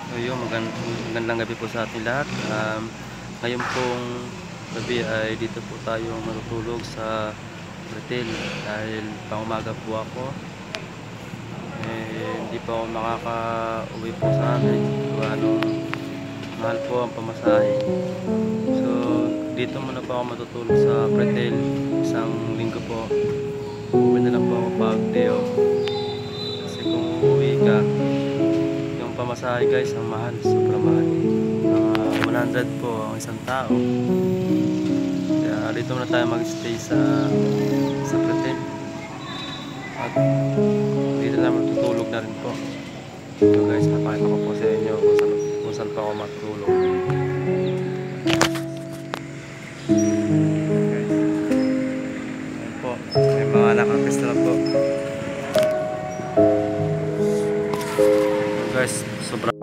So yun, magandang gabi po sa ating lahat. Ngayon pong gabi ay dito po tayo matutulog sa hotel dahil pangumaga po ako. Hindi pa ako makaka-uwi po sa amin. Gawa nung mahal po ang pamasahe. So dito muna po ako matutulog sa hotel. Isang linggo po. Uwi na lang po ako pag day off. Kasi kung uuwi ka, pamasahe guys, ang mahal, sobrang mahal. 100 po ang isang tao. Kaya dito na tayo mag-stay sa Pretel. At dito na matutulog na rin po. So guys, napakita ko po sa inyo kung saan pa ako matutulog. Guys, ayan po, may mga nakapista po. Guys, sobrang